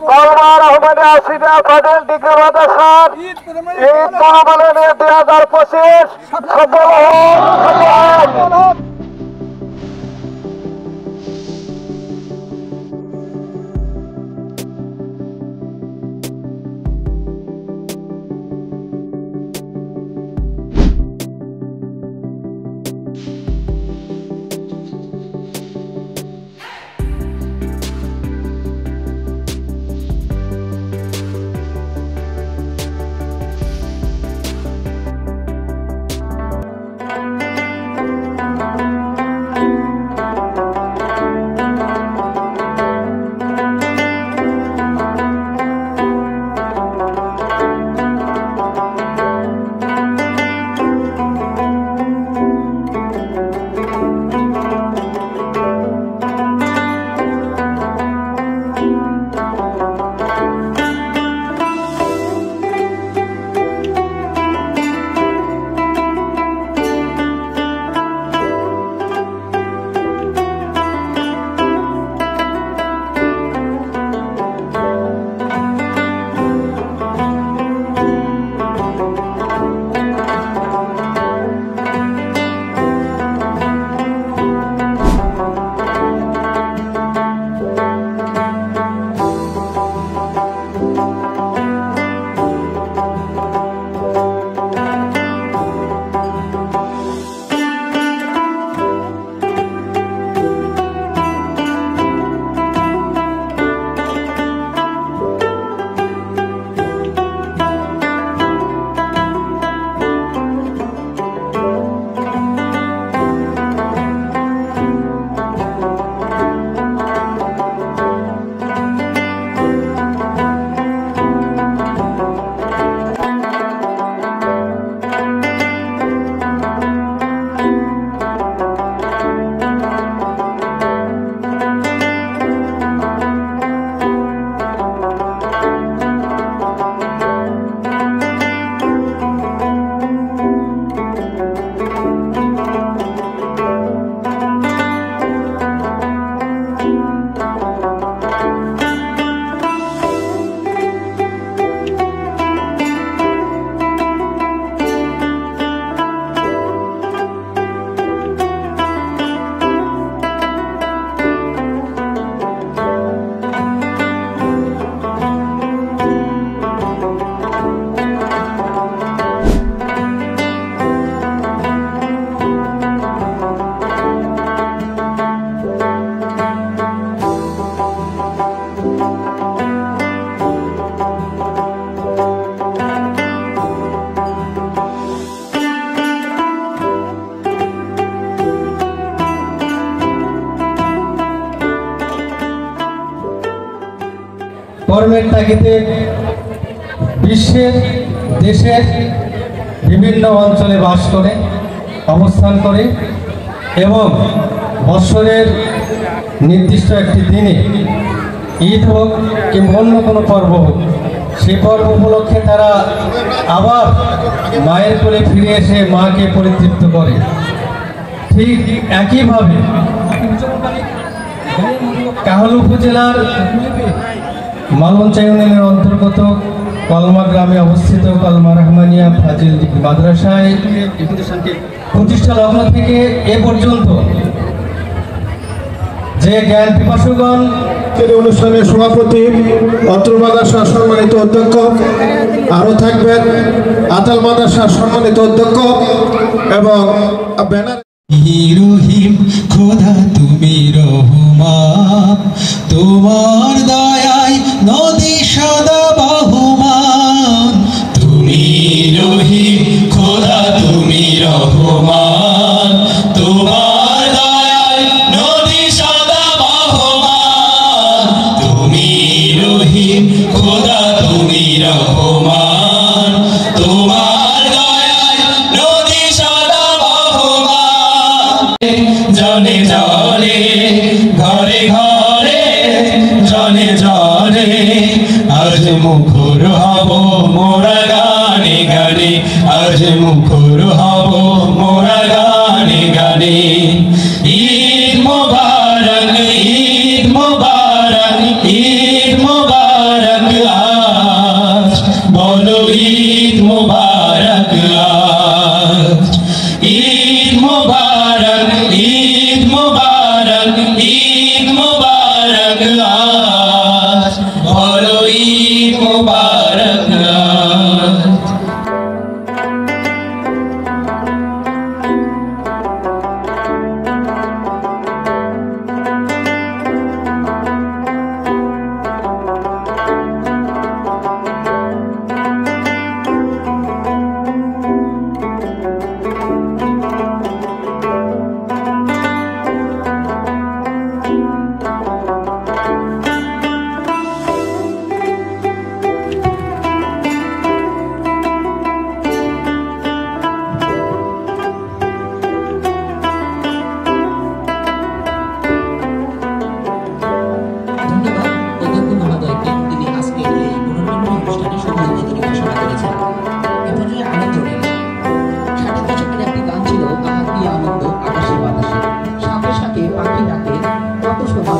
কলমার আহমেদ আসিফা ফাজিল degree মাদ্রাসার Eid tournament 2025 সফল হোক। কর্মের তাগিদে বিশ্বের দেশের বিভিন্ন অঞ্চলে বাস করে অবস্থান করে এবং বৎসরের নির্দিষ্ট একটি দিনে ঈদ হোক কিংবা অন্য কোনো পর্ব হোক সেই পর্ব উপলক্ষে তারা আবার মায়ের কোলে ফিরে এসে মাকে পরিতৃপ্ত করে। ঠিক একইভাবে কাহালু উপজেলার মালঞ্চা ইউনিয়নের অন্তর্গত কলমা গ্রামে অবস্থিত কলমা রহমানিয়া ফাজিল মাদ্রাসায় প্রতিষ্ঠা লগ্ন থেকে এ পর্যন্ত যে জ্ঞান পিপাসুগণ অনুষ্ঠানের সভাপতি অত্র মাদ্রাসার সম্মানিত অধ্যক্ষ আরও থাকবেন আতাল মাদ্রাসার সম্মানিত অধ্যক্ষ এবং ব্যানার রহিম খোদা তুমি রহমান তোমার দয়ায় নদী সদা বাহমান তুমি রহিম খোদা তুমি রহমান তোমার দয়ায় নদী সদা বাহমান তুমি রহিম খোদা তুমি রহমান তোমার দয়ায় নদী সদা বাহমান জনে জনে ঘরে ঘরে জনে জনে আজ মুখর হব মোরা গানে গানে আজ মুখর হব মোরা গানে গানে ঈদ মোবারক ঈদ রাত, বড়ই মোবারক রাত। পাখি ডাকে কত শোভা।